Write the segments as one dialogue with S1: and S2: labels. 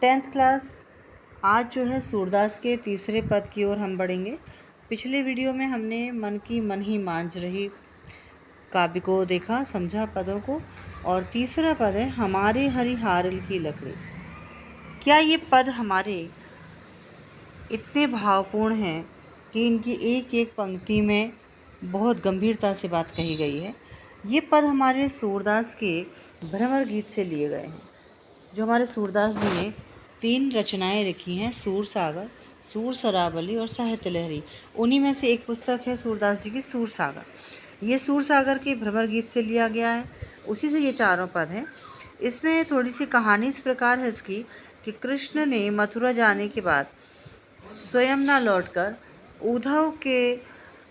S1: 10th class. आज जो है सूरदास के तीसरे पद की ओर हम बढ़ेंगे। पिछले वीडियो में हमने मन की मन ही मांझ रही काव्य को देखा, समझा पदों को। और तीसरा पद है हमारे हरिहारल की लकड़ी। क्या ये पद हमारे इतने भावपूर्ण हैं कि इनकी एक एक पंक्ति में बहुत गंभीरता से बात कही गई है। ये पद हमारे सूरदास के भ्रमर गीत से लिए गए हैं, जो हमारे सूरदास जी ने 3 रचनाएं लिखी हैं, सूर सागर, सूर सरावली और साहित्य लहरी। उन्हीं में से एक पुस्तक है सूरदास जी की सूर सागर। ये सूर सागर के भ्रमर गीत से लिया गया है, उसी से ये चारों पद हैं। इसमें थोड़ी सी कहानी इस प्रकार है इसकी कि कृष्ण ने मथुरा जाने के बाद स्वयं न लौटकर उद्धव के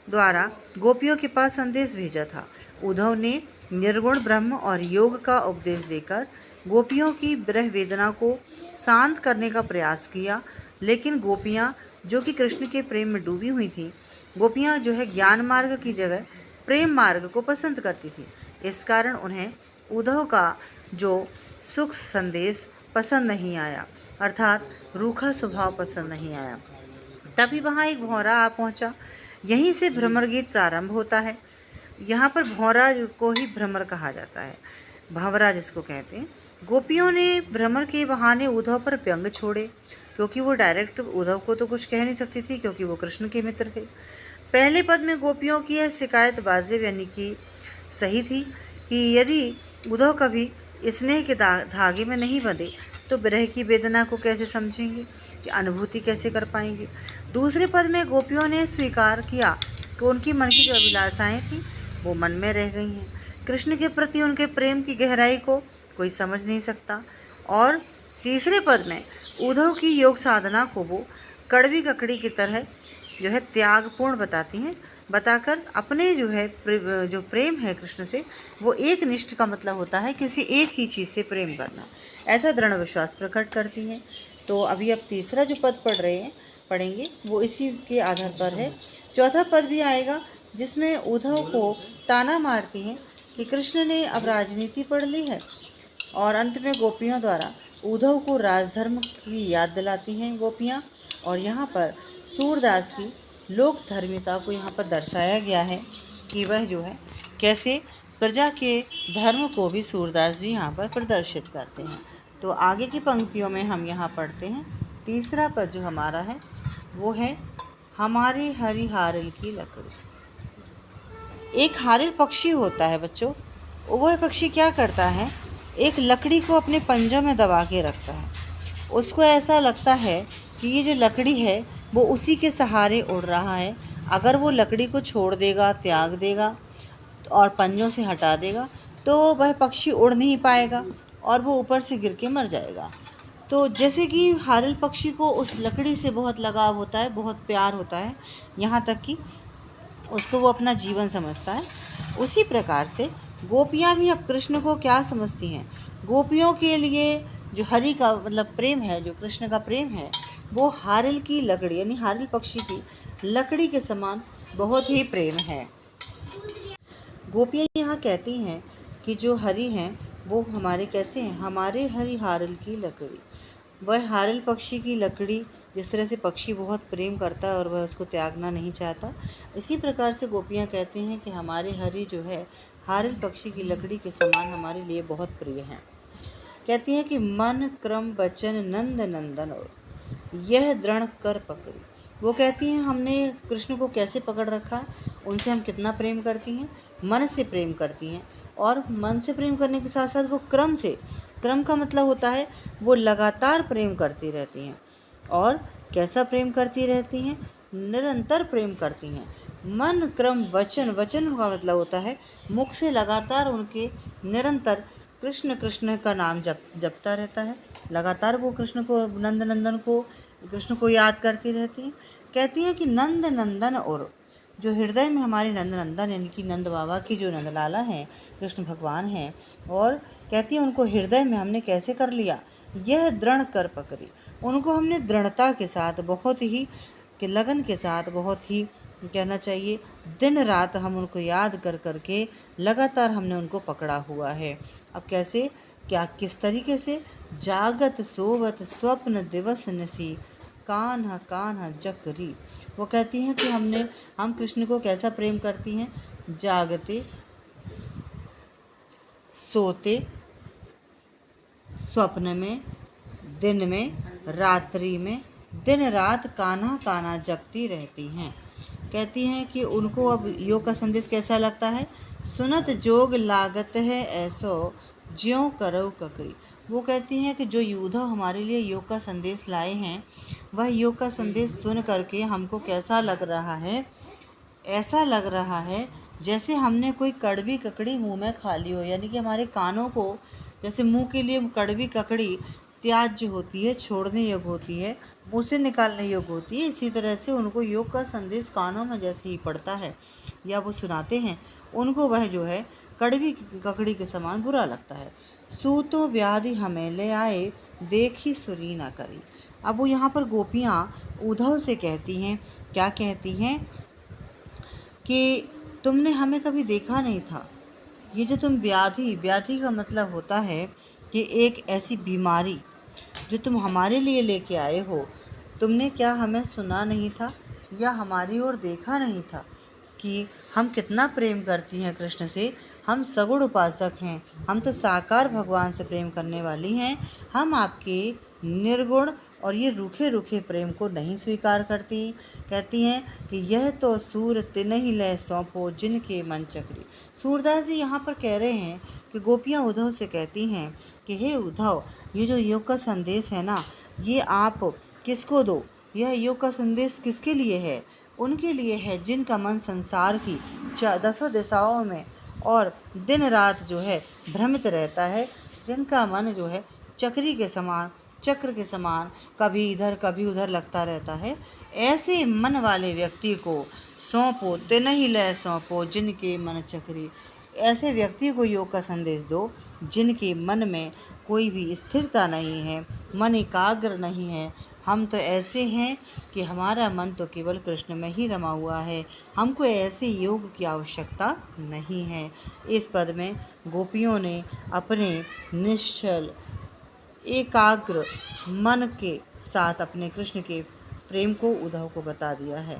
S1: द्वारा गोपियों के पास संदेश भेजा था। उद्धव ने निर्गुण ब्रह्म और योग का उपदेश देकर गोपियों की विरह वेदना को शांत करने का प्रयास किया, लेकिन गोपियां जो कि कृष्ण के प्रेम में डूबी हुई थीं, गोपियां जो है ज्ञान मार्ग की जगह प्रेम मार्ग को पसंद करती थी। इस कारण उन्हें उद्धव का जो सुख संदेश पसंद नहीं आया, अर्थात रूखा स्वभाव पसंद नहीं आया। तभी वहाँ एक भौरा आ पहुँचा। यहीं से भ्रमर गीत प्रारंभ होता है। यहाँ पर भौरा को ही भ्रमर कहा जाता है, भावरा जिसको कहते हैं। गोपियों ने भ्रमर के बहाने उद्धव पर व्यंग छोड़े, क्योंकि वो डायरेक्ट उद्धव को तो कुछ कह नहीं सकती थी, क्योंकि वो कृष्ण के मित्र थे। पहले पद में गोपियों की यह शिकायत वाजिब यानी कि सही थी कि यदि उद्धव कभी स्नेह के धागे में नहीं बंधे तो विरह की वेदना को कैसे समझेंगे, कि अनुभूति कैसे कर पाएंगे। दूसरे पद में गोपियों ने स्वीकार किया कि उनकी मन की जो अभिलाषाएं थी वो मन में रह गई हैं। कृष्ण के प्रति उनके प्रेम की गहराई को कोई समझ नहीं सकता। और तीसरे पद में उद्धव की योग साधना को वो कड़वी ककड़ी की तरह जो है त्यागपूर्ण बताती हैं, बताकर अपने जो प्रेम है कृष्ण से, वो एक निष्ठ का मतलब होता है किसी एक ही चीज़ से प्रेम करना, ऐसा दृढ़ विश्वास प्रकट करती हैं। तो अभी अब तीसरा जो पद पढ़ेंगे वो इसी के आधार पर है। चौथा पद भी आएगा जिसमें उद्धव को ताना मारती हैं कि कृष्ण ने अब राजनीति पढ़ ली है। और अंत में गोपियों द्वारा उद्धव को राजधर्म की याद दिलाती हैं गोपियाँ। और यहाँ पर सूरदास की लोक धर्मिता को यहाँ पर दर्शाया गया है कि वह जो है कैसे प्रजा के धर्म को भी सूरदास जी यहाँ पर प्रदर्शित करते हैं। तो आगे की पंक्तियों में हम यहाँ पढ़ते हैं। तीसरा पद जो हमारा है वो है हमारे हरिहारल की लकड़ी। एक हारिल पक्षी होता है बच्चों, वह पक्षी क्या करता है, एक लकड़ी को अपने पंजों में दबा के रखता है। उसको ऐसा लगता है कि ये जो लकड़ी है वो उसी के सहारे उड़ रहा है। अगर वो लकड़ी को छोड़ देगा, त्याग देगा और पंजों से हटा देगा तो वह पक्षी उड़ नहीं पाएगा और वो ऊपर से गिर के मर जाएगा। तो जैसे कि हारिल पक्षी को उस लकड़ी से बहुत लगाव होता है, बहुत प्यार होता है, यहाँ तक कि उसको वो अपना जीवन समझता है, उसी प्रकार से गोपियाँ भी अब कृष्ण को क्या समझती हैं। गोपियों के लिए जो हरि का मतलब प्रेम है, जो कृष्ण का प्रेम है, वो हारिल की लकड़ी यानी हारिल पक्षी की लकड़ी के समान बहुत ही प्रेम है। गोपियाँ यहाँ कहती हैं कि जो हरि हैं वो हमारे कैसे हैं, हमारे हरि हारिल की लकड़ी। वह हारिल पक्षी की लकड़ी, जिस तरह से पक्षी बहुत प्रेम करता है और वह उसको त्यागना नहीं चाहता, इसी प्रकार से गोपियाँ कहती हैं कि हमारे हरि जो है हारिल पक्षी की लकड़ी के समान हमारे लिए बहुत प्रिय हैं। कहती हैं कि मन क्रम वचन नंद नंदन और यह दृढ़ कर पकड़ी। वो कहती हैं हमने कृष्ण को कैसे पकड़ रखा, उनसे हम कितना प्रेम करती हैं, मन से प्रेम करती हैं। और मन से प्रेम करने के साथ साथ वो क्रम से, क्रम का मतलब होता है वो लगातार प्रेम करती रहती हैं। और कैसा प्रेम करती रहती हैं, निरंतर प्रेम करती हैं। मन क्रम वचन, वचन का मतलब होता है मुख से लगातार उनके निरंतर कृष्ण कृष्ण का नाम जपता रहता है। लगातार वो कृष्ण को, नंद नंदन को, कृष्ण को याद करती रहती हैं। कहती हैं कि नंद नंदन और जो हृदय में हमारे नंद नंदन यानी कि नंद बाबा की जो नंदलाला हैं, कृष्ण भगवान हैं, और कहती हैं उनको हृदय में हमने कैसे कर लिया, यह दृढ़ कर पकड़ी। उनको हमने दृढ़ता के साथ, बहुत ही लगन के साथ, बहुत ही कहना चाहिए दिन रात हम उनको याद कर करके लगातार हमने उनको पकड़ा हुआ है। अब कैसे, क्या, किस तरीके से, जागत सोवत स्वप्न दिवस निसी, कान्हा कान्हा जकरी। वो कहती हैं कि हम कृष्ण को कैसा प्रेम करती हैं, जागते, सोते, स्वप्न में, दिन में, रात्रि में, दिन रात कान्हा कान्हा जपती रहती हैं। कहती हैं कि उनको अब योग का संदेश कैसा लगता है, सुनत जोग लागत है ऐसो, ज्यों करो ककरी। वो कहती हैं कि जो यूधव हमारे लिए योग का संदेश लाए हैं, वह योग का संदेश सुन करके हमको कैसा लग रहा है, ऐसा लग रहा है जैसे हमने कोई कड़वी ककड़ी मुंह में खा ली हो। यानी कि हमारे कानों को, जैसे मुंह के लिए कड़वी ककड़ी त्याज्य होती है, छोड़ने योग्य होती है, मुंह से निकालने योग्य होती है, इसी तरह से उनको योग का संदेश कानों में जैसे ही पड़ता है या वो सुनाते हैं, उनको वह जो है कड़वी ककड़ी के समान बुरा लगता है। सूतो व्याधि हमें ले आए, देखी सुरी ना करी। अब वो यहाँ पर गोपियाँ उद्धव से कहती हैं, क्या कहती हैं कि तुमने हमें कभी देखा नहीं था। ये जो तुम व्याधि का मतलब होता है कि एक ऐसी बीमारी जो तुम हमारे लिए लेके आए हो, तुमने क्या हमें सुना नहीं था या हमारी ओर देखा नहीं था कि हम कितना प्रेम करती हैं कृष्ण से। हम सगुण उपासक हैं, हम तो साकार भगवान से प्रेम करने वाली हैं। हम आपके निर्गुण और ये रूखे रूखे प्रेम को नहीं स्वीकार करती। कहती हैं कि यह तो सूर तिन्हि लय सौंपो, जिनके मन चक्री। सूरदास जी यहाँ पर कह रहे हैं कि गोपियाँ उद्धव से कहती हैं कि हे उद्धव, ये जो योग का संदेश है ना, ये आप किसको दो। यह योग का संदेश किसके लिए है, उनके लिए है जिनका मन संसार की 10 दिशाओं में और दिन रात जो है भ्रमित रहता है, जिनका मन जो है चक्र के समान कभी इधर कभी उधर लगता रहता है। ऐसे मन वाले व्यक्ति को सौंपो, तिन्हि लय सौंपो, जिनके मन चक्री। ऐसे व्यक्ति को योग का संदेश दो जिनके मन में कोई भी स्थिरता नहीं है, मन एकाग्र नहीं है। हम तो ऐसे हैं कि हमारा मन तो केवल कृष्ण में ही रमा हुआ है, हमको ऐसे योग की आवश्यकता नहीं है। इस पद में गोपियों ने अपने निश्चल एकाग्र मन के साथ अपने कृष्ण के प्रेम को उद्धव को बता दिया है।